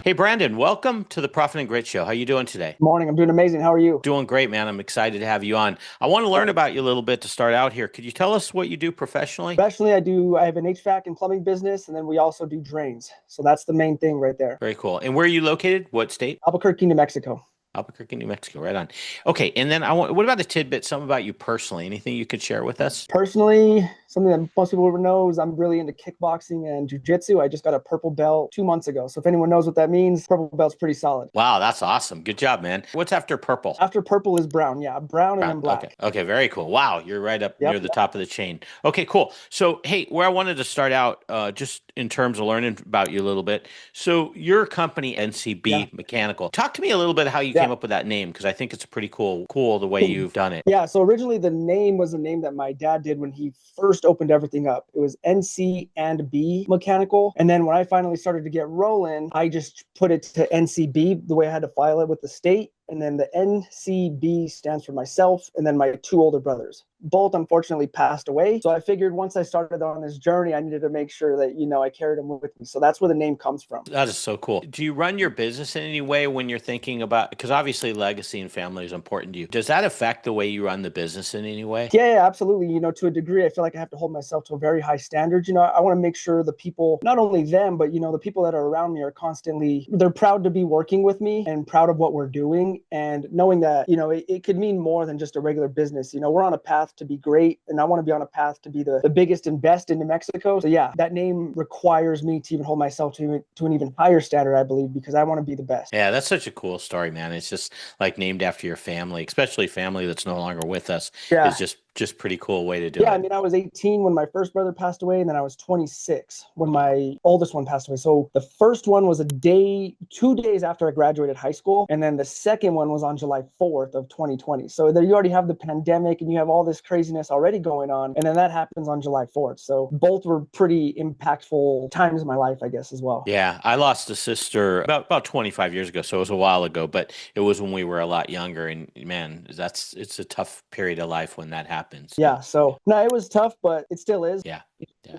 Hey, Brandon, welcome to the Profit and Grit Show. How you doing today? Morning. I'm doing amazing. How are you? Doing great, man. I'm excited to have you on. I want to learn about you a little bit to start out here. Could you tell us what you do professionally? Professionally, I have an HVAC and plumbing business, and then we also do drains. So that's the main thing right there. Very cool. And where are you located? What state? Albuquerque, New Mexico. Albuquerque, New Mexico. Right on. Okay. And then what about a tidbit, something about you personally? Anything you could share with us? Personally, something that most people would know is I'm really into kickboxing and jujitsu. I just got a purple belt 2 months ago. So if anyone knows what that means, purple belt's pretty solid. Wow, that's awesome. Good job, man. What's after purple? After purple is brown. Yeah, brown and then black. Okay. Okay. Very cool. Wow. You're right up Yep. near the top of the chain. Okay, cool. So, hey, where I wanted to start out, just in terms of learning about you a little bit. So, your company, NCB Yeah. Mechanical. Talk to me a little bit how you Yeah. came up with that name, because I think it's pretty cool the way you've done it. Yeah, so originally the name was a name that my dad did when he first opened everything up. It was NC&B Mechanical. And then when I finally started to get rolling, I just put it to NCB the way I had to file it with the state. And then the NCB stands for myself and then my two older brothers. Both unfortunately passed away. So I figured once I started on this journey, I needed to make sure that, I carried them with me. So that's where the name comes from. That is so cool. Do you run your business in any way when you're thinking about, because obviously legacy and family is important to you. Does that affect the way you run the business in any way? Yeah, absolutely. To a degree, I feel like I have to hold myself to a very high standard. I want to make sure the people, not only them, but, the people that are around me are constantly, they're proud to be working with me and proud of what we're doing. And knowing that, it could mean more than just a regular business. We're on a path to be great, and I want to be on a path to be the biggest and best in New Mexico. So yeah, that name requires me to even hold myself to an even higher standard, I believe, because I want to be the best. Yeah, that's such a cool story, man. It's just like named after your family, especially family that's no longer with us. Yeah. Is just pretty cool way to do it. Yeah, I mean, I was 18 when my first brother passed away, and then I was 26 when my oldest one passed away. So the first one was 2 days after I graduated high school, and then the second one was on July 4th of 2020. So there you already have the pandemic, and you have all this craziness already going on, and then that happens on July 4th. So both were pretty impactful times in my life, I guess, as well. Yeah, I lost a sister about 25 years ago, so it was a while ago, but it was when we were a lot younger, and man, it's a tough period of life when that happens. Yeah, so no, it was tough, but it still is. Yeah.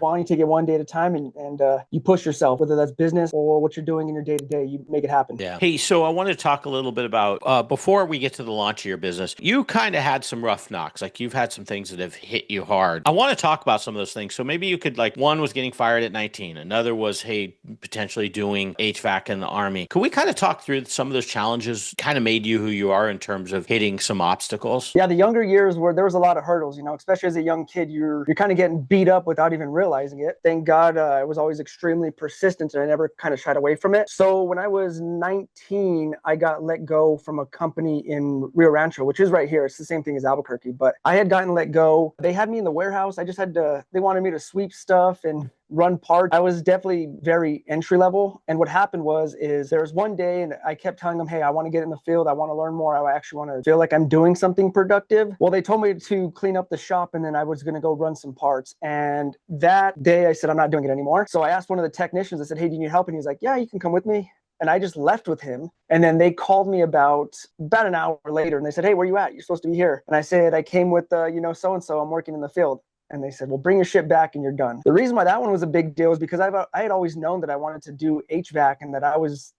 Wanting to take it one day at a time, and you push yourself, whether that's business or what you're doing in your day-to-day, you make it happen. Yeah. Hey, so I want to talk a little bit about, before we get to the launch of your business, you kind of had some rough knocks. Like you've had some things that have hit you hard. I want to talk about some of those things. So maybe you could, like, one was getting fired at 19. Another was, hey, potentially doing HVAC in the Army. Could we kind of talk through some of those challenges kind of made you who you are in terms of hitting some obstacles? Yeah, the younger years where there was a lot of hurdles, especially as a young kid, you're kind of getting beat up without even realizing it. Thank God I was always extremely persistent and I never kind of shied away from it. So when I was 19, I got let go from a company in Rio Rancho, which is right here. It's the same thing as Albuquerque, but I had gotten let go. They had me in the warehouse. I just they wanted me to sweep stuff and run parts. I was definitely very entry level. And what happened is there was one day and I kept telling them, hey, I want to get in the field. I want to learn more. I actually want to feel like I'm doing something productive. Well, they told me to clean up the shop and then I was going to go run some parts. And that day I said, I'm not doing it anymore. So I asked one of the technicians, I said, hey, do you need help? And he's like, yeah, you can come with me. And I just left with him. And then they called me about an hour later and they said, hey, where you at? You're supposed to be here. And I said, I came with, so-and-so, I'm working in the field. And they said, well, bring your shit back and you're done. The reason why that one was a big deal is because I had always known that I wanted to do HVAC and that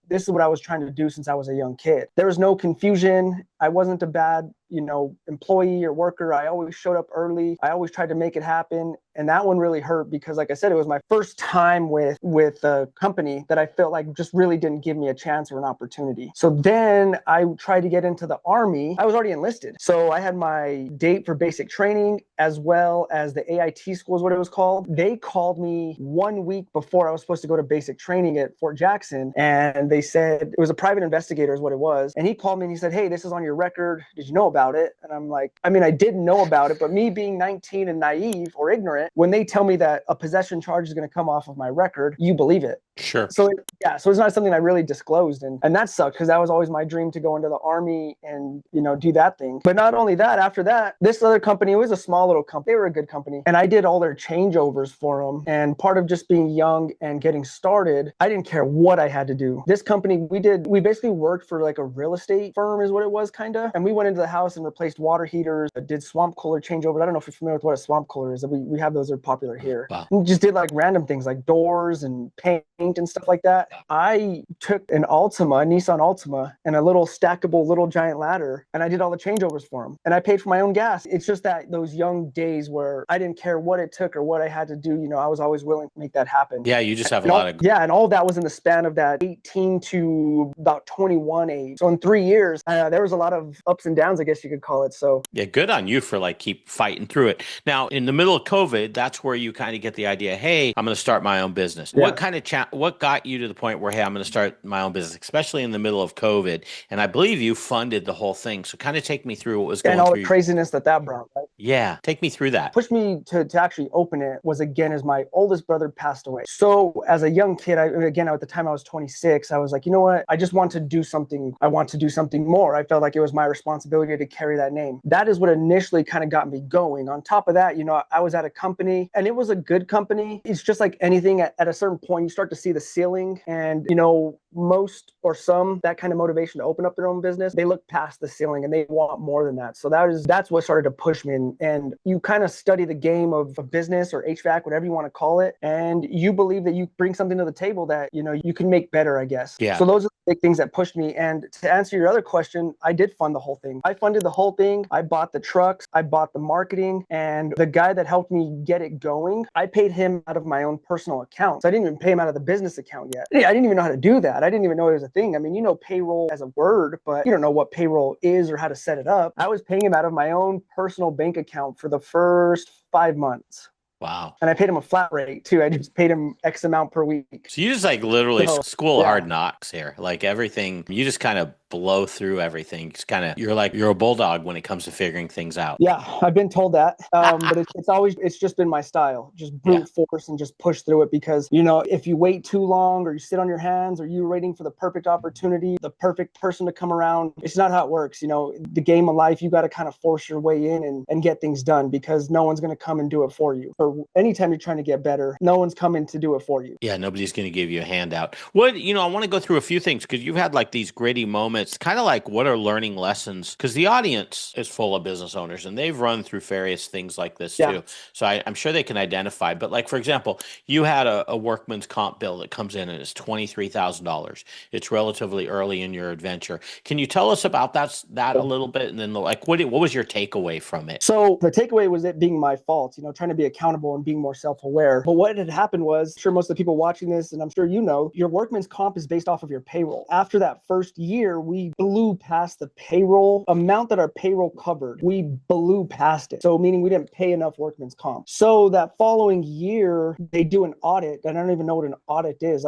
this is what I was trying to do since I was a young kid. There was no confusion. I wasn't a bad, employee or worker. I always showed up early. I always tried to make it happen. And that one really hurt because, like I said, it was my first time with a company that I felt like just really didn't give me a chance or an opportunity. So then I tried to get into the Army. I was already enlisted. So I had my date for basic training as well as the AIT school is what it was called. They called me 1 week before I was supposed to go to basic training at Fort Jackson. And they said, it was a private investigator is what it was. And he called me and he said, hey, this is on your record. Did you know about it? And I'm like, I mean, I didn't know about it, but me being 19 and naive or ignorant, when they tell me that a possession charge is going to come off of my record, you believe it. Sure. So it's not something I really disclosed. And that sucked because that was always my dream to go into the Army and, do that thing. But not only that, after that, this other company, it was a small little company. They were a good company. And I did all their changeovers for them. And part of just being young and getting started, I didn't care what I had to do. This company, we basically worked for like a real estate firm is what it was kind of. And we went into the house and replaced water heaters, did swamp cooler changeovers. I don't know if you're familiar with what a swamp cooler is. We have those, are popular here. Wow. We just did like random things like doors and paint paint and stuff like that. I took a Nissan Altima, and a little stackable little giant ladder, and I did all the changeovers for him. And I paid for my own gas. It's just that those young days where I didn't care what it took or what I had to do, I was always willing to make that happen. Yeah, you just have a lot of... Yeah, and all of that was in the span of that 18 to about 21 age. So in 3 years, there was a lot of ups and downs, I guess you could call it. So yeah, good on you for like keep fighting through it. Now, in the middle of COVID, that's where you kind of get the idea, hey, I'm going to start my own business. Yeah. What kind of what got you to the point where, hey, I'm going to start my own business, especially in the middle of COVID? And I believe you funded the whole thing. So kind of take me through what was going and all through the craziness that brought, right? Yeah, take me through that. Pushed me to actually open it was, again, as my oldest brother passed away. So as a young kid, at the time I was 26, I was like, you know what? I just want to do something. I want to do something more. I felt like it was my responsibility to carry that name. That is what initially kind of got me going. On top of that, I was at a company, and it was a good company. It's just like anything, at a certain point, you start to see the ceiling, and most or some, that kind of motivation to open up their own business, they look past the ceiling and they want more than that. So that's what started to push me. And you kind of study the game of business or HVAC, whatever you want to call it, and you believe that you bring something to the table that you can make better, I guess. Yeah. So those are the big things that pushed me. And to answer your other question, I did fund the whole thing. I funded the whole thing. I bought the trucks, I bought the marketing, and the guy that helped me get it going, I paid him out of my own personal account. So I didn't even pay him out of the business account yet. I didn't even know how to do that. I didn't even know it was a thing. I mean, payroll as a word, but you don't know what payroll is or how to set it up. I was paying him out of my own personal bank account for the first 5 months. Wow. And I paid him a flat rate too. I just paid him X amount per week. So you just like literally school of hard knocks here. Like everything, you just kind of blow through everything. It's kind of, you're a bulldog when it comes to figuring things out. Yeah, I've been told that. But it's just been my style. Just brute force and just push through it, because, if you wait too long or you sit on your hands or you're waiting for the perfect opportunity, the perfect person to come around, it's not how it works. The game of life, you got to kind of force your way in and get things done, because no one's going to come and do it for you. Or anytime you're trying to get better, no one's coming to do it for you. Yeah, nobody's going to give you a handout. I want to go through a few things, because you've had like these gritty moments, kind of like what are learning lessons? Because the audience is full of business owners and they've run through various things like this too. So I'm sure they can identify. But like, for example, you had a workman's comp bill that comes in and it's $23,000. It's relatively early in your adventure. Can you tell us about that a little bit? And then like, what was your takeaway from it? So the takeaway was it being my fault, trying to be accountable and being more self-aware. But what had happened was, I'm sure most of the people watching this, and I'm sure your workman's comp is based off of your payroll. After that first year, we blew past the payroll amount that our payroll covered. We blew past it. So meaning we didn't pay enough workman's comp. So that following year, they do an audit. And I don't even know what an audit is.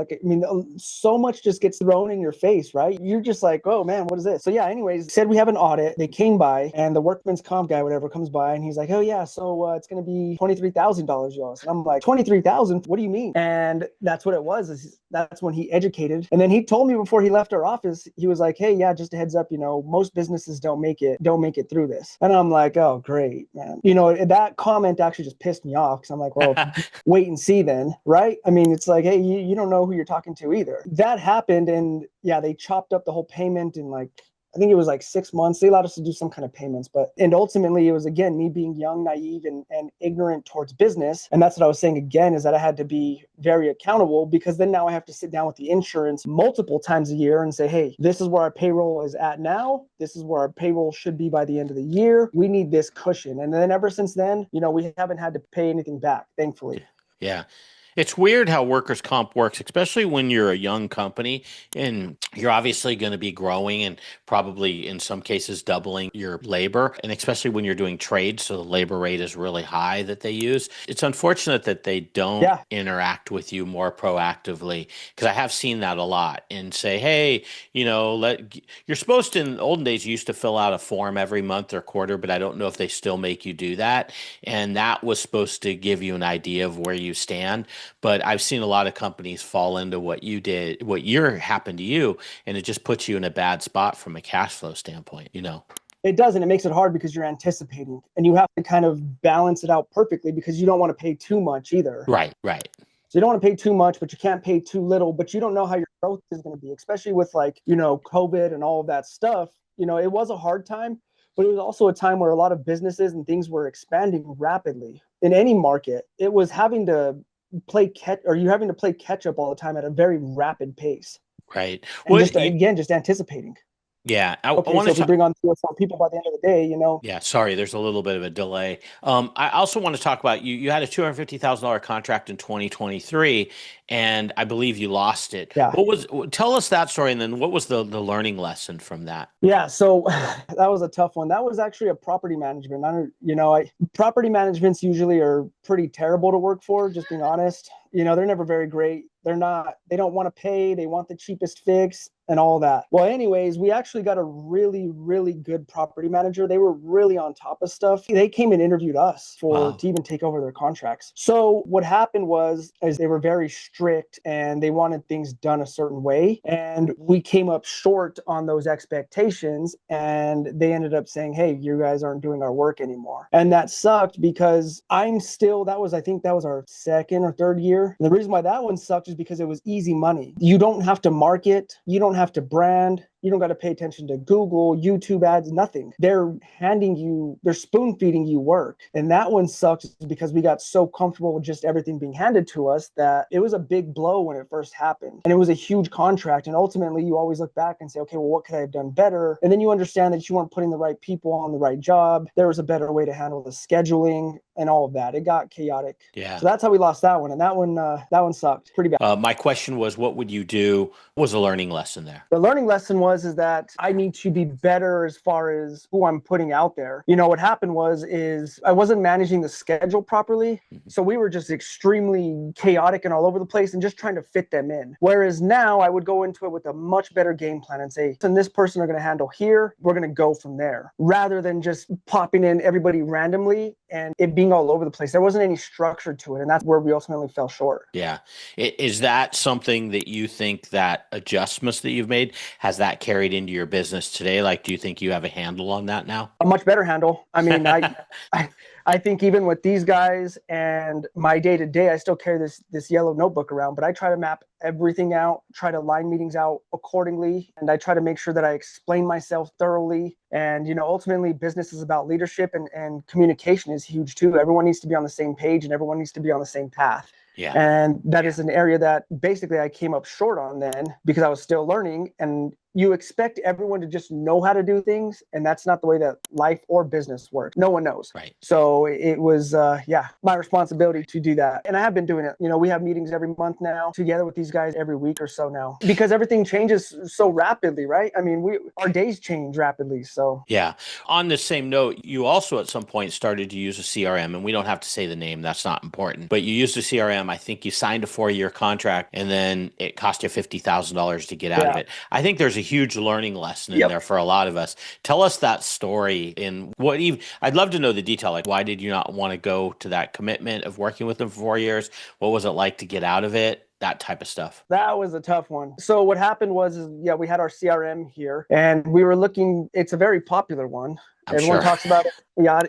So much just gets thrown in your face, right? You're just like, oh man, what is this? So anyways, said we have an audit. They came by, and the workman's comp guy, whatever, comes by, and he's like, oh yeah, so it's going to be $23,000, yours. And I'm like, 23,000? What do you mean? And that's what it was. That's when he educated. And then he told me before he left our office, he was like, hey, yeah, just a heads up, most businesses don't make it through this. And I'm like, oh, great, man. That comment actually just pissed me off, because I'm like, well, wait and see then, right? I mean, it's like, hey, you don't know who you're talking to either. That happened, and they chopped up the whole payment in I think it was like 6 months. They allowed us to do some kind of payments, and ultimately it was, again, me being young, naive, and ignorant towards business. And that's what I was saying again, is that I had to be very accountable, because then now I have to sit down with the insurance multiple times a year and say, hey, this is where our payroll is at now. This is where our payroll should be by the end of the year. We need this cushion. And then ever since then, we haven't had to pay anything back, thankfully. Yeah. It's weird how workers' comp works, especially when you're a young company and you're obviously going to be growing and probably in some cases doubling your labor. And especially when you're doing trades, so the labor rate is really high that they use. It's unfortunate that they don't interact with you more proactively, because I have seen that a lot, and say, hey, you're supposed to, in the olden days, you used to fill out a form every month or quarter, but I don't know if they still make you do that. And that was supposed to give you an idea of where you stand. But I've seen a lot of companies fall into what happened to you, and it just puts you in a bad spot from a cash flow standpoint, It does, and it makes it hard because you're anticipating, and you have to kind of balance it out perfectly, because you don't want to pay too much either. Right. So you don't want to pay too much, but you can't pay too little, but you don't know how your growth is going to be, especially with COVID and all of that stuff. It was a hard time, but it was also a time where a lot of businesses and things were expanding rapidly in any market. It was having to you're having to play catch up all the time at a very rapid pace. Right. And Well, just again, just anticipating. yeah, I Okay, want so if we to. bring on 3 or 4 people by the end of the day, Yeah, sorry, there's a little bit of a delay. I also want to talk about you. You had a $250,000 contract in 2023, and I believe you lost it. yeah. Tell us that story, and then what was the learning lesson from that? Yeah, so that was a tough one. That was actually a property management. Property managements usually are pretty terrible to work for, just being honest. They're never very great. They don't want to pay. They want the cheapest fix and all that. Well, anyways, we actually got a really, really good property manager. They were really on top of stuff. They came and interviewed us to even take over their contracts. So what happened is they were very strict and they wanted things done a certain way. And we came up short on those expectations, and they ended up saying, hey, you guys aren't doing our work anymore. And that sucked because I think that was our second or third year. And the reason why that one sucked is because it was easy money. You don't have to market. You don't have to brand. You don't got to pay attention to Google, YouTube ads, nothing. They're spoon feeding you work. And that one sucks because we got so comfortable with just everything being handed to us that it was a big blow when it first happened. And it was a huge contract. And ultimately, you always look back and say, okay, well, what could I have done better? And then you understand that you weren't putting the right people on the right job. There was a better way to handle the scheduling and all of that. It got chaotic. Yeah. So that's how we lost that one. And that one sucked pretty bad. My question was, what would you do? What was the learning lesson there? The learning lesson is that I need to be better as far as who I'm putting out there. What happened is I wasn't managing the schedule properly. So we were just extremely chaotic and all over the place and just trying to fit them in. Whereas now I would go into it with a much better game plan and say, and this person are going to handle here. We're going to go from there, rather than just popping in everybody randomly and it being all over the place. There wasn't any structure to it. And that's where we ultimately fell short. Yeah. Is that something that you think that adjustments that you've made, has that carried into your business today? Like, do you think you have a handle on that now? A much better handle. I mean, I think even with these guys and my day to day, I still carry this yellow notebook around, but I try to map everything out, try to line meetings out accordingly. And I try to make sure that I explain myself thoroughly. And, ultimately business is about leadership, and communication is huge too. Everyone needs to be on the same page and everyone needs to be on the same path. Yeah. And that is an area that basically I came up short on then because I was still learning. And you expect everyone to just know how to do things, and that's not the way that life or business works. No one knows. Right. So it was, my responsibility to do that. And I have been doing it. We have meetings every month now together with these guys every week or so now, because everything changes so rapidly, right? I mean, our days change rapidly. So yeah. On the same note, you also at some point started to use a CRM, and we don't have to say the name. That's not important. But you used a CRM. I think you signed a 4-year contract, and then it cost you $50,000 to get out of it. I think there's a huge learning lesson in there for a lot of us. Tell us that story, and I'd love to know the detail. Like, why did you not want to go to that commitment of working with them for 4 years? What was it like to get out of it? That type of stuff. That was a tough one. So what happened was, we had our CRM here, and we were looking. It's a very popular one. Everyone talks about it,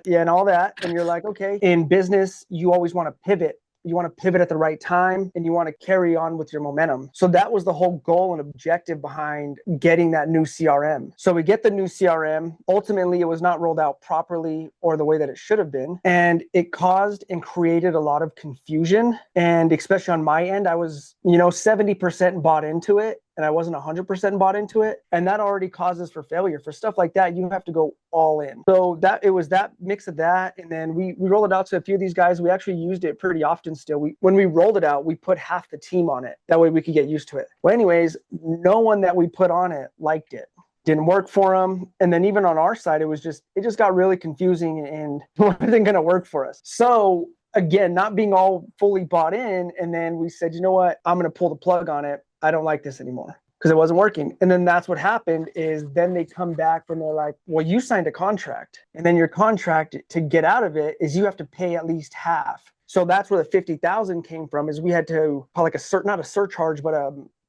and all that. And you're like, okay, in business, you always want to pivot. You want to pivot at the right time, and you want to carry on with your momentum. So that was the whole goal and objective behind getting that new CRM. So we get the new CRM. Ultimately, it was not rolled out properly or the way that it should have been. And it caused and created a lot of confusion. And especially on my end, I was, 70% bought into it, and I wasn't 100% bought into it. And that already causes for failure. For stuff like that, you have to go all in. So it was that mix of that. And then we rolled it out to a few of these guys. We actually used it pretty often still. When we rolled it out, we put half the team on it. That way we could get used to it. Well, anyways, no one that we put on it liked it. Didn't work for them. And then even on our side, it just got really confusing and wasn't going to work for us. So again, not being all fully bought in. And then we said, you know what, I'm going to pull the plug on it. I don't like this anymore because it wasn't working. And then that's what happened is then they come back and they're like, well, you signed a contract, and then your contract to get out of it is you have to pay at least half. So that's where the 50,000 came from, is we had to call like not a surcharge, but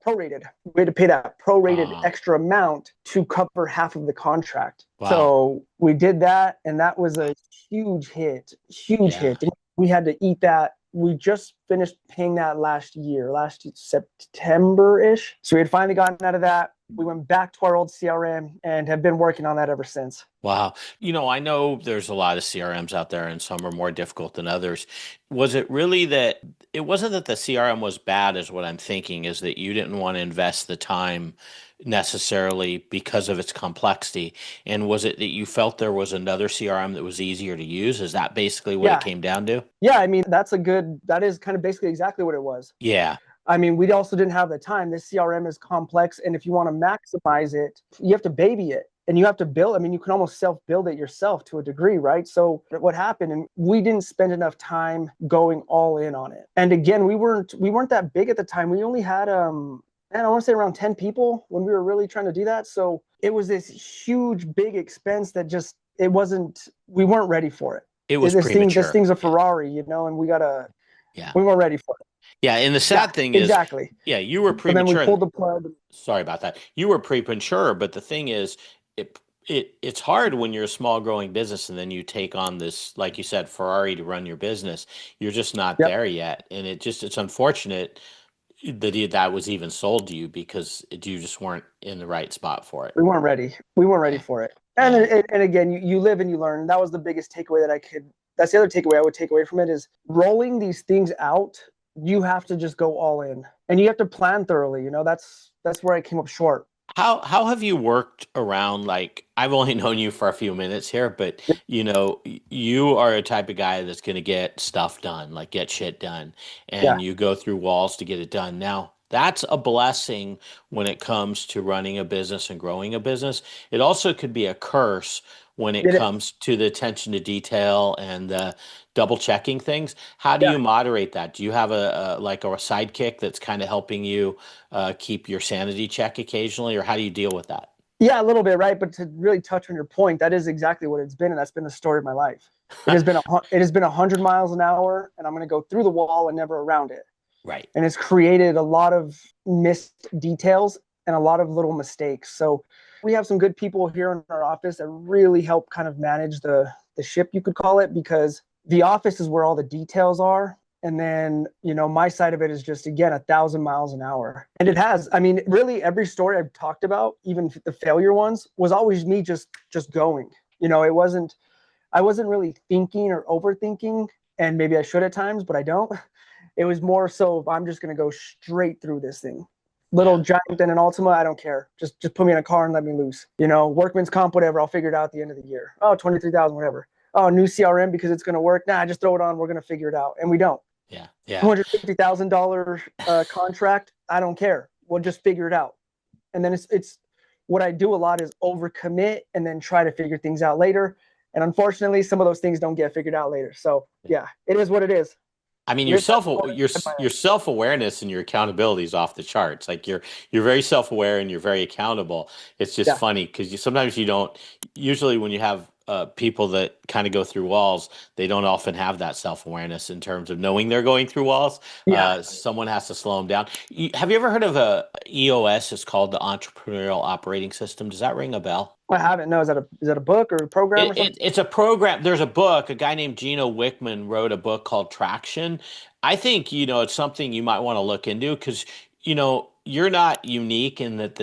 prorated. We had to pay that prorated extra amount to cover half of the contract. Wow. So we did that, and that was a huge hit. We had to eat that. We just finished paying that last September-ish. So we had finally gotten out of that. We went back to our old CRM and have been working on that ever since. Wow. I know there's a lot of CRMs out there and some are more difficult than others. Was it really that it wasn't that the CRM was bad, is what I'm thinking, is that you didn't want to invest the time necessarily because of its complexity? And was it that you felt there was another CRM that was easier to use? Is that basically what it Yeah. came down to? Yeah. I mean, that is kind of basically exactly what it was. Yeah. I mean, we also didn't have the time. This CRM is complex. And if you want to maximize it, you have to baby it and you have to build. I mean, you can almost self-build it yourself to a degrry, right? So what happened, and we didn't spend enough time going all in on it. And again, we weren't that big at the time. We only had and I want to say around 10 people when we were really trying to do that. So it was this huge, big expense that just, we weren't ready for it. It was This premature. thing's a Ferrari, and Yeah. we weren't ready for it. Yeah. And the Yeah, sad thing is, exactly. yeah, you were So then we premature. pulled the plug. Sorry about that. You were premature, but the thing is, it's hard when you're a small growing business and then you take on this, like you said, Ferrari to run your business. You're just not Yep. there yet, and it's unfortunate that that was even sold to you because you just weren't in the right spot for it. We weren't ready. We weren't ready Yeah, for it. yeah, And again, you live and you learn. That was the biggest takeaway that's the other takeaway I would take away from it is rolling these things out. You have to just go all in and you have to plan thoroughly. That's where I came up short. How have you worked around, like, I've only known you for a few minutes here, but you are a type of guy that's going to get stuff done, like get shit done, Yeah. and you go through walls to get it done. Now, that's a blessing when it comes to running a business and growing a business. It also could be a curse when it It is. comes to the attention to detail and the double checking things. How do Yeah. you moderate that? Do you have a sidekick that's kind of helping you keep your sanity check occasionally, or how do you deal with that? Yeah, a little bit, right? But to really touch on your point, that is exactly what it's been, and that's been the story of my life. It has been 100 miles an hour, and I'm going to go through the wall and never around it. Right. And it's created a lot of missed details and a lot of little mistakes. So we have some good people here in our office that really help kind of manage the ship, you could call it, because the office is where all the details are. And then, my side of it is just, again, 1,000 miles an hour. And it has, I mean, really every story I've talked about, even the failure ones, was always me just going. I wasn't really thinking or overthinking, and maybe I should at times, but I don't. It was more so I'm just going to go straight through this thing. Little Yeah. Giant and an Ultima, I don't care. Just put me in a car and let me loose. Workman's comp, whatever. I'll figure it out at the end of the year. Oh, 23,000, whatever. Oh, new CRM because it's going to work. Nah, just throw it on. We're going to figure it out. And we don't. Yeah. Yeah. $250,000 contract. I don't care. We'll just figure it out. And then it's what I do a lot is overcommit and then try to figure things out later. And unfortunately, some of those things don't get figured out later. So yeah, it is what it is. I mean, Live by the your self-awareness and your accountability is off the charts. Like you're very self-aware and you're very accountable. It's just Yeah. funny because sometimes you don't. Usually, when you have people that kind of go through walls, they don't often have that self-awareness in terms of knowing they're going through walls. Yeah. Someone has to slow them down. Have you ever heard of a EOS? It's called the Entrepreneurial Operating System. Does that ring a bell? I haven't. No, is that a book or a program or something? It's a program. There's a book. A guy named Gino Wickman wrote a book called Traction. I think, it's something you might want to look into because, you're not unique in that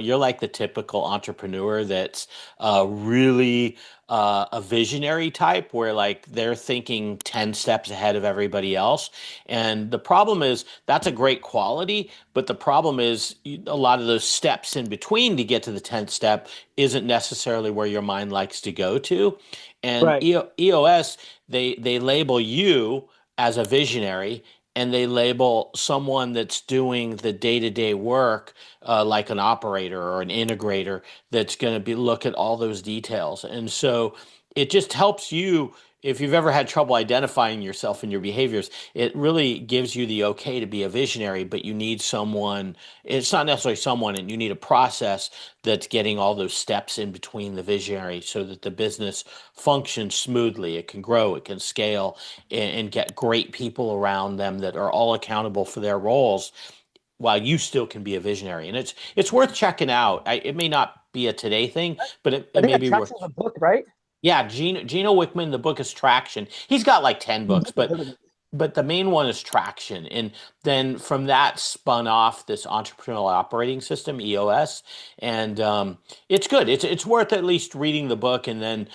you're like the typical entrepreneur that's really a visionary type where like they're thinking 10 steps ahead of everybody else. And the problem is that's a great quality, but the problem is a lot of those steps in between to get to the 10th step isn't necessarily where your mind likes to go to. And Right. EOS, they label you as a visionary, and they label someone that's doing the day-to-day work like an operator or an integrator that's going to look at all those details. And so it just helps you if you've ever had trouble identifying yourself and your behaviors. It really gives you the okay to be a visionary, but you need someone. It's not necessarily someone, and you need a process that's getting all those steps in between the visionary so that the business functions smoothly. It can grow, it can scale, and get great people around them that are all accountable for their roles while you still can be a visionary. And it's worth checking out. It may not be a today thing, but I it think may that be worth. Traction's a book, right? Yeah, Gino Wickman, the book is Traction. He's got like 10 books, but Heard of it. but the main one is traction. And then from that spun off this entrepreneurial operating system, EOS. And it's good. It's worth at least reading the book and then,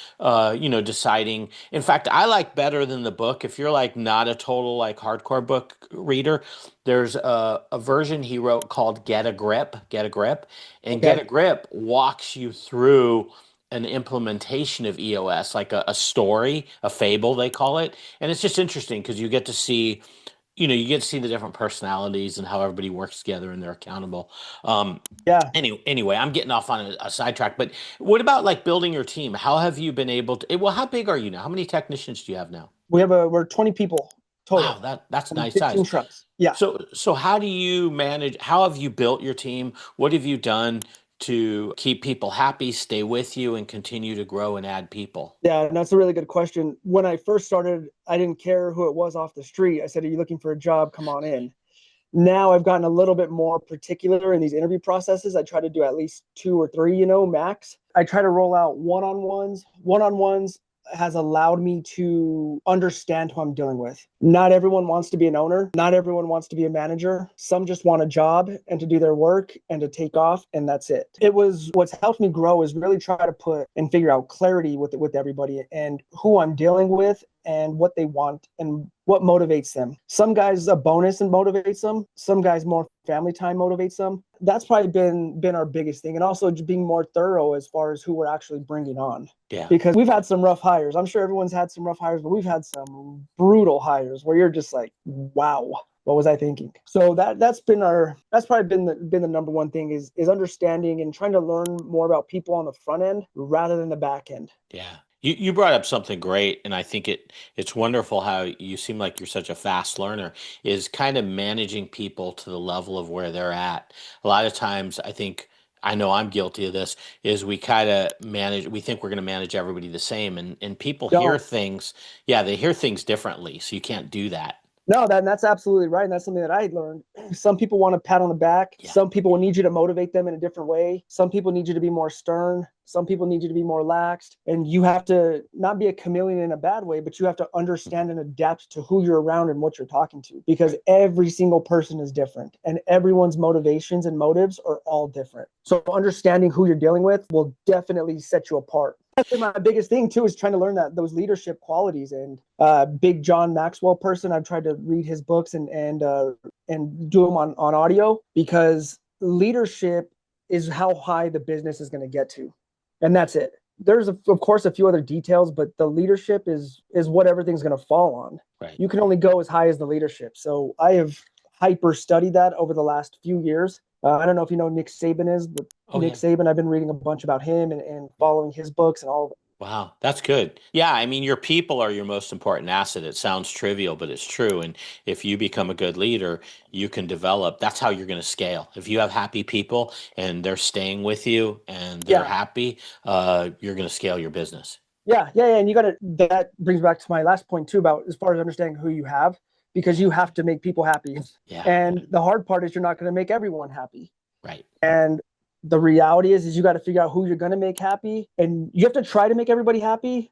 deciding. In fact, I like better than the book. If you're like not a total like hardcore book reader, there's a version he wrote called Get a Grip. And Get Okay. a Grip walks you through an implementation of EOS, like a story, a fable, they call it. And it's just interesting because you get to see the different personalities and how everybody works together and they're accountable. Um, Yeah. anyway, I'm getting off on a sidetrack, but what about like building your team? How have you been able to, well, how big are you now? How many technicians do you have now? We're 20 people Wow, total that's and nice size. 15 trucks. Yeah. So how do you manage, how have you built your team? What have you done to keep people happy, stay with you, and continue to grow and add people? Yeah, and that's a really good question. When I first started, I didn't care who it was off the street. I said, "Are you looking for a job? Come on in." Now I've gotten a little bit more particular in these interview processes. I try to do at least two or three, max. I try to roll out one-on-ones. One-on-ones has allowed me to understand who I'm dealing with. Not everyone wants to be an owner. Not everyone wants to be a manager. Some just want a job and to do their work and to take off, and that's it. It was what's helped me grow is really try to put and figure out clarity with everybody and who I'm dealing with and what they want and what motivates them. Some guys a bonus and motivates them. Some guys more family time motivates them. That's probably been our biggest thing, and also just being more thorough as far as who we're actually bringing on. Yeah. Because we've had some rough hires. I'm sure everyone's had some rough hires, but we've had some brutal hires where you're just like, wow, what was I thinking? So that's probably been the number one thing is understanding and trying to learn more about people on the front end rather than the back end. Yeah. You brought up something great, and I think it's wonderful how you seem like you're such a fast learner, is kind of managing people to the level of where they're at. A lot of times I know I'm guilty of this, is we kind of we think we're going to manage everybody the same, and people hear No, things, yeah, they hear things differently, so you can't do that. no, that's absolutely right. And that's something that I learned. Some people want a pat on the back. Yeah. Some people need you to motivate them in a different way. Some people need you to be more stern. Some people need you to be more laxed. And you have to not be a chameleon in a bad way, but you have to understand and adapt to who you're around and what you're talking to, because every single person is different and everyone's motivations and motives are all different. So understanding who you're dealing with will definitely set you apart. That's been my biggest thing too, is trying to learn those leadership qualities. And big John Maxwell person, I've tried to read his books and do them on audio, because leadership is how high the business is going to get to, and that's it. There's of course a few other details, but the leadership is what everything's going to fall on. Right. You can only go as high as the leadership. So I have hyper studied that over the last few years. I don't know if you know Nick Saban is, but Nick Saban, I've been reading a bunch about him and following his books and all of it. Wow, that's good. Yeah, I mean, your people are your most important asset. It sounds trivial, but it's true. And if you become a good leader, you can develop. That's how you're going to scale. If you have happy people and they're staying with you and they're happy, you're going to scale your business. Yeah. And that brings back to my last point too, about as far as understanding who you have, because you have to make people happy. Yeah. And the hard part is you're not going to make everyone happy. Right. And the reality is you got to figure out who you're going to make happy, and you have to try to make everybody happy,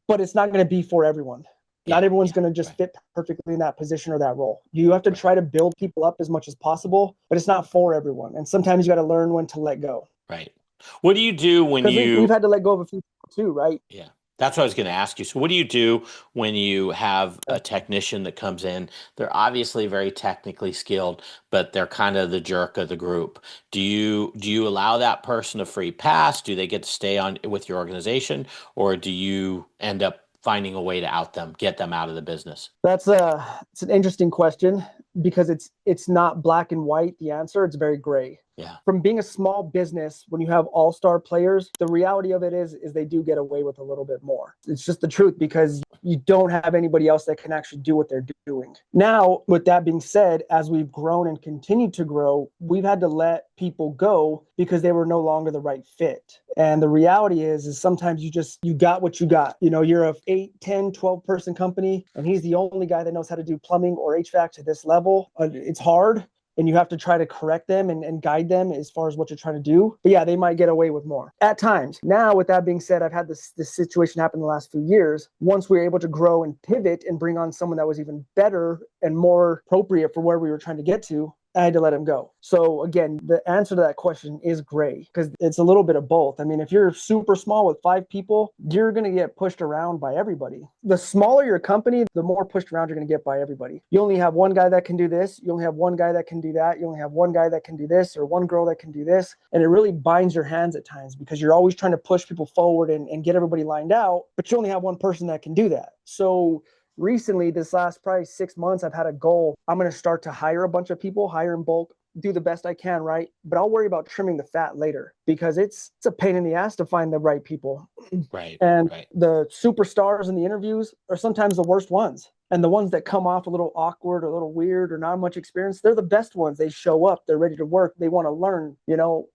but it's not going to be for everyone. Not everyone's going to just fit perfectly in that position or that role. You have to try to build people up as much as possible, but it's not for everyone. And sometimes you got to learn when to let go. Right. What do you do when we've had to let go of a few people too, right? Yeah. That's what I was going to ask you. So what do you do when you have a technician that comes in? They're obviously very technically skilled, but they're kind of the jerk of the group. Do you allow that person a free pass? Do they get to stay on with your organization, or do you end up finding a way to get them out of the business? It's an interesting question, because it's not black and white, the answer. It's very gray. Yeah. From being a small business, when you have all-star players, the reality of it is they do get away with a little bit more. It's just the truth, because you don't have anybody else that can actually do what they're doing. Now, with that being said, as we've grown and continued to grow, we've had to let people go because they were no longer the right fit. And the reality is sometimes you got what you got. You're a 8, 10, 12 person company, and he's the only guy that knows how to do plumbing or HVAC to this level. It's hard. and you have to try to correct them and guide them as far as what you're trying to do. But yeah, they might get away with more at times. Now, with that being said, I've had this situation happen in the last few years. Once we were able to grow and pivot and bring on someone that was even better and more appropriate for where we were trying to get to, I had to let him go. So again, the answer to that question is gray, because it's a little bit of both. I mean, if you're super small with 5 people, you're going to get pushed around by everybody. The smaller your company, the more pushed around you're going to get by everybody. You only have one guy that can do this. You only have one guy that can do that. You only have one guy that can do this, or one girl that can do this. And it really binds your hands at times, because you're always trying to push people forward and get everybody lined out, but you only have one person that can do that. So recently, this last probably 6 months, I've had a goal. I'm going to start to hire a bunch of people, hire in bulk, do the best I can, right? But I'll worry about trimming the fat later, because it's a pain in the ass to find the right people. Right. And right. the superstars in the interviews are sometimes the worst ones. And the ones that come off a little awkward or a little weird or not much experience, they're the best ones. They show up, they're ready to work, they want to learn,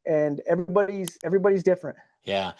and everybody's different. Yeah.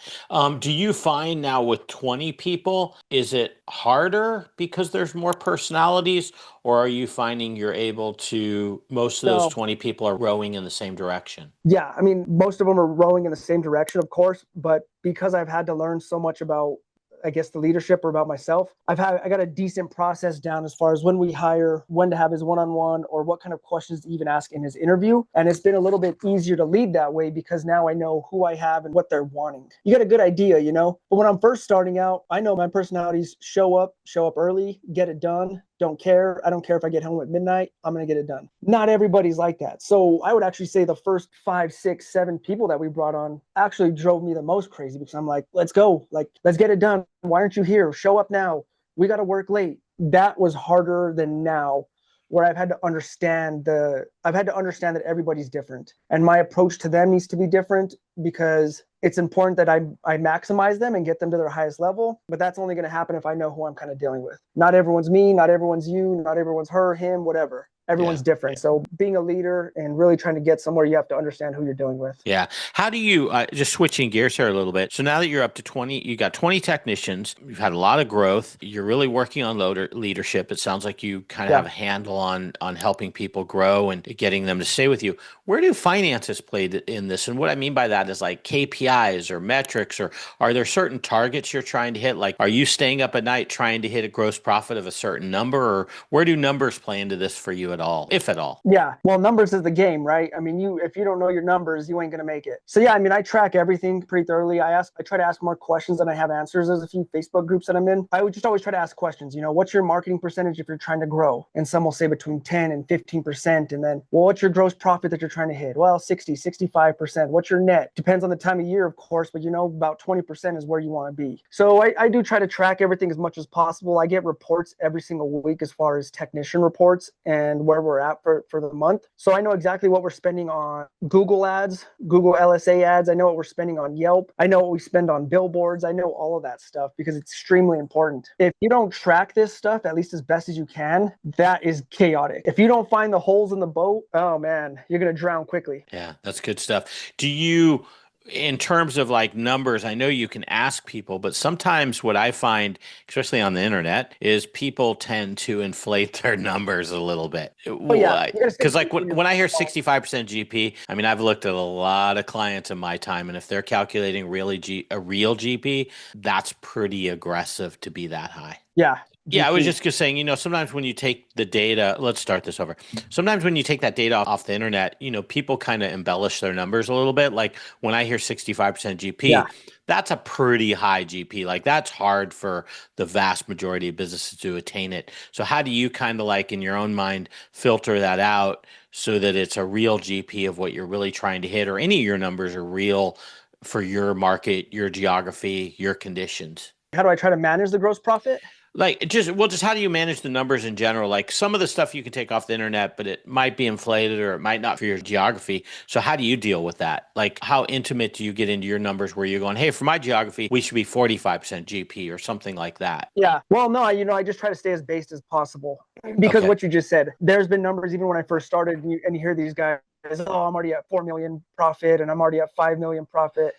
Do you find now with 20 people, is it harder because there's more personalities, or are you finding you're able to, most of those No. 20 people are rowing in the same direction? Yeah, I mean, most of them are rowing in the same direction, of course, but because I've had to learn so much about, I guess, the leadership or about myself, I got a decent process down as far as when we hire, when to have his one-on-one, or what kind of questions to even ask in his interview. And it's been a little bit easier to lead that way, because now I know who I have and what they're wanting. You get a good idea, But when I'm first starting out, I know my personalities: show up early, get it done. Don't care. I don't care if I get home at midnight. I'm going to get it done. Not everybody's like that. So I would actually say the first 5, 6, 7 people that we brought on actually drove me the most crazy, because I'm like, let's go. Like, let's get it done. Why aren't you here? Show up now. We got to work late. That was harder than now, where I've had to understand that everybody's different, and my approach to them needs to be different, because it's important that I maximize them and get them to their highest level. But that's only going to happen if I know who I'm kind of dealing with. Not everyone's me, not everyone's you, not everyone's her, him, whatever. Everyone's different. So being a leader and really trying to get somewhere, you have to understand who you're dealing with. Yeah. How do you, just switching gears here a little bit. So now that you're up to 20, you got 20 technicians, you've had a lot of growth, you're really working on leadership. It sounds like you kind of have a handle on helping people grow and getting them to stay with you. Where do finances play in this? And what I mean by that is like KPIs or metrics, or are there certain targets you're trying to hit? Like, are you staying up at night trying to hit a gross profit of a certain number, or where do numbers play into this for you at all, if at all? Yeah. Well, numbers is the game, right? I mean, if you don't know your numbers, you ain't going to make it. So yeah, I mean, I track everything pretty thoroughly. I try to ask more questions than I have answers. There's a few Facebook groups that I'm in. I would just always try to ask questions. What's your marketing percentage if you're trying to grow? And some will say between 10 and 15%. And then, well, what's your gross profit that you're trying to hit? Well, 60, 65%. What's your net? Depends on the time of year, of course, but about 20% is where you want to be. So I do try to track everything as much as possible. I get reports every single week as far as technician reports and where we're at for the month. So I know exactly what we're spending on Google ads, Google LSA ads. I know what we're spending on Yelp. I know what we spend on billboards. I know all of that stuff, because it's extremely important. If you don't track this stuff, at least as best as you can, that is chaotic. If you don't find the holes in the boat, oh man, you're going to drown quickly. Yeah, that's good stuff. Do you, in terms of like numbers, I know you can ask people, but sometimes what I find, especially on the internet, is people tend to inflate their numbers a little bit. Oh yeah, Because like when I hear 65% GP, I mean, I've looked at a lot of clients in my time, and if they're calculating a real GP, that's pretty aggressive to be that high. Yeah. Yeah, I was just saying, sometimes when you take the data, let's start this over. Sometimes when you take that data off the internet, people kind of embellish their numbers a little bit. Like when I hear 65% GP, that's a pretty high GP. Like that's hard for the vast majority of businesses to attain it. So how do you kind of like in your own mind filter that out so that it's a real GP of what you're really trying to hit, or any of your numbers are real for your market, your geography, your conditions? How do I try to manage the gross profit? Like just how do you manage the numbers in general? Like some of the stuff you can take off the internet, but it might be inflated or it might not for your geography. So how do you deal with that? Like how intimate do you get into your numbers where you're going, hey, for my geography, we should be 45% GP or something like that? Yeah. Well, no, I just try to stay as based as possible, because what you just said, there's been numbers even when I first started, and you hear these guys, oh, I'm already at 4 million profit and I'm already at 5 million profit.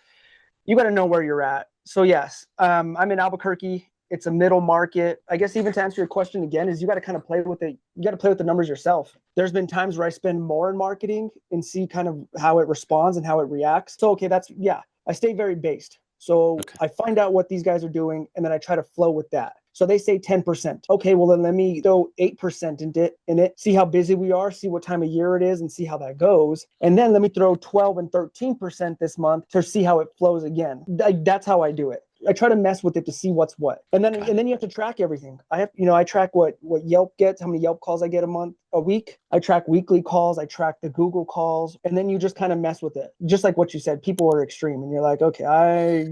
You got to know where you're at. So yes, I'm in Albuquerque. It's a middle market. I guess even to answer your question again is you got to kind of play with it. You got to play with the numbers yourself. There's been times where I spend more in marketing and see kind of how it responds and how it reacts. So, okay, I stay very based. So I find out what these guys are doing and then I try to flow with that. So they say 10%. Okay, well then let me throw 8% in it, see how busy we are, see what time of year it is and see how that goes. And then let me throw 12 and 13% this month to see how it flows again. That's how I do it. I try to mess with it to see what's what. And then you have to track everything. I track what Yelp gets, how many Yelp calls I get a week. I track weekly calls, I track the Google calls, and then you just kind of mess with it. Just like what you said, people are extreme and you're like, okay,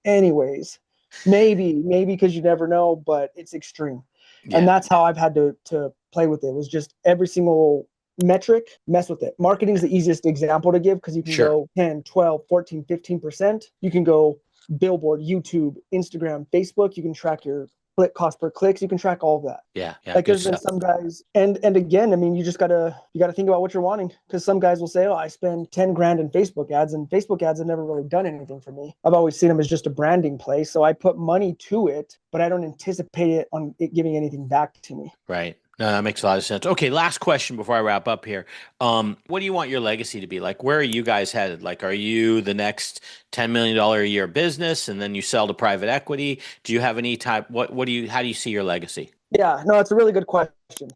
anyways, maybe because you never know, but it's extreme. Yeah. And that's how I've had to play with it. It was just every single metric, mess with it. Marketing is the easiest example to give because you can go 10, 12, 14, 15%. You can go billboard, YouTube, Instagram, Facebook. You can track your cost per clicks. You can track all of that. Yeah. Like there's been some guys, and again, I mean, you gotta think about what you're wanting, because some guys will say, oh, I spend 10 grand in Facebook ads, and Facebook ads have never really done anything for me. I've always seen them as just a branding play. So I put money to it, but I don't anticipate it giving anything back to me. Right. No, that makes a lot of sense. Okay, last question before I wrap up here. What do you want your legacy to be? Like, where are you guys headed? Like, are you the next $10 million a year business and then you sell to private equity? Do you have any type, how do you see your legacy? Yeah, no, it's a really good question.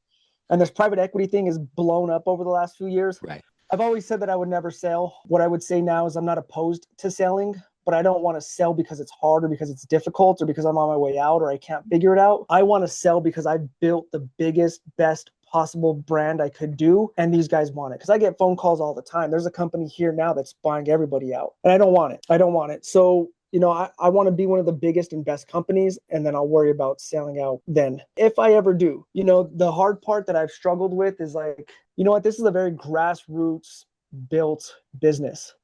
And this private equity thing has blown up over the last few years. Right. I've always said that I would never sell. What I would say now is I'm not opposed to selling, but I don't want to sell because it's hard or because it's difficult or because I'm on my way out or I can't figure it out. I want to sell because I built the biggest, best possible brand I could do, and these guys want it. Because I get phone calls all the time. There's a company here now that's buying everybody out, and I don't want it. So, I want to be one of the biggest and best companies, and then I'll worry about selling out then. If I ever do, the hard part that I've struggled with is like, this is a very grassroots built business.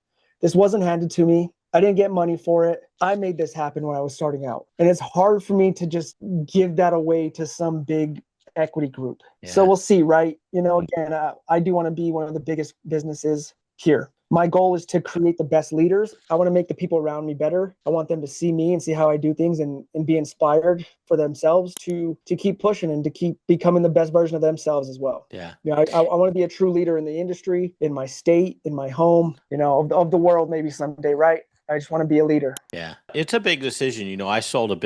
This wasn't handed to me. I didn't get money for it. I made this happen when I was starting out. And it's hard for me to just give that away to some big equity group. Yeah. So we'll see, right? Again, I do want to be one of the biggest businesses here. My goal is to create the best leaders. I want to make the people around me better. I want them to see me and see how I do things and be inspired for themselves to keep pushing and to keep becoming the best version of themselves as well. Yeah. I want to be a true leader in the industry, in my state, in my home, of the world maybe someday, right? I just want to be a leader. Yeah. It's a big decision. I sold a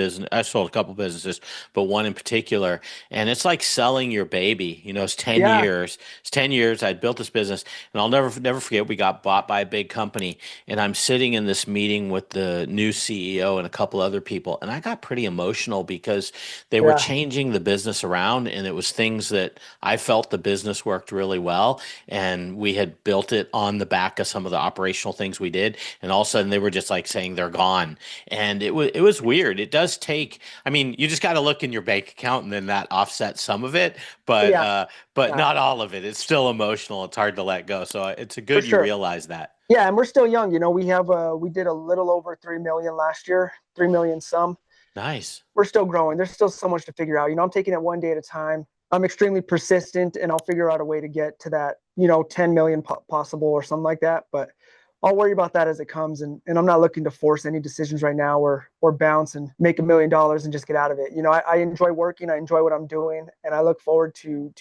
couple businesses, but one in particular, and it's like selling your baby. It's 10 years. It's 10 years. I'd built this business, and I'll never forget, we got bought by a big company, and I'm sitting in this meeting with the new CEO and a couple other people, and I got pretty emotional because they were changing the business around, and it was things that I felt the business worked really well, and we had built it on the back of some of the operational things we did, and all of a sudden they were just like saying they're gone. And it was weird. It does take, you just got to look in your bank account and then that offsets some of it, but not all of it. It's still emotional. It's hard to let go. So it's a good you realize that. Yeah, and we're still young. We did a little over 3 million last year, 3 million some. Nice. We're still growing. There's still so much to figure out. I'm taking it one day at a time. I'm extremely persistent, and I'll figure out a way to get to that, 10 million possible or something like that. But I'll worry about that as it comes. And I'm not looking to force any decisions right now or bounce and make $1 million and just get out of it. I enjoy working. I enjoy what I'm doing. And I look forward to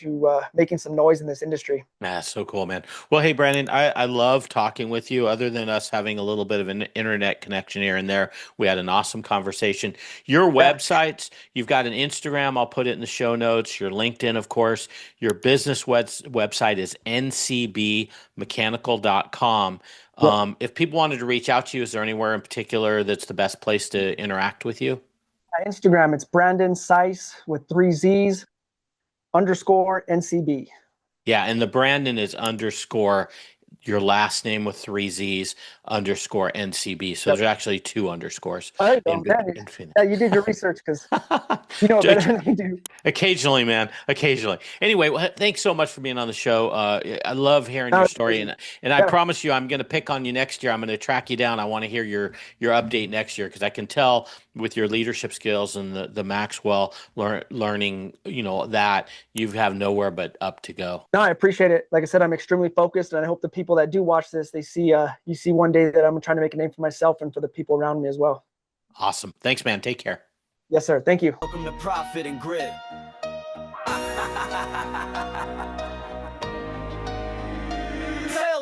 making some noise in this industry. That's so cool, man. Well, hey, Brandon, I love talking with you. Other than us having a little bit of an internet connection here and there, we had an awesome conversation. Your websites, you've got an Instagram. I'll put it in the show notes. Your LinkedIn, of course. Your business website is ncbmechanical.com. If people wanted to reach out to you, is there anywhere in particular that's the best place to interact with you? Instagram, it's Brandon Saiz with 3 Z's _ NCB. Yeah, and the Brandon is _ your last name with 3 Z's _ NCB. So there's actually 2 underscores. All right, yeah, you did your research because you know better than I do. Occasionally, man. Occasionally. Anyway, well, thanks so much for being on the show. I love hearing your story, and I promise you, I'm going to pick on you next year. I'm going to track you down. I want to hear your update next year because I can tell with your leadership skills and the Maxwell learning, that you have nowhere but up to go. No, I appreciate it. Like I said, I'm extremely focused, and I hope the people that do watch this, they see you see one day that I'm trying to make a name for myself and for the people around me as well. Awesome. Thanks, man. Take care. Yes, sir. Thank you. Welcome to Profit and Grit.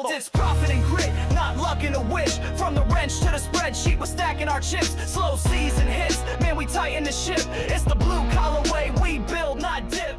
It's profit and grit, not luck and a wish. From the wrench to the spreadsheet, we're stacking our chips. Slow season hits, man, we tighten the ship. It's the blue collar way, we build, not dip.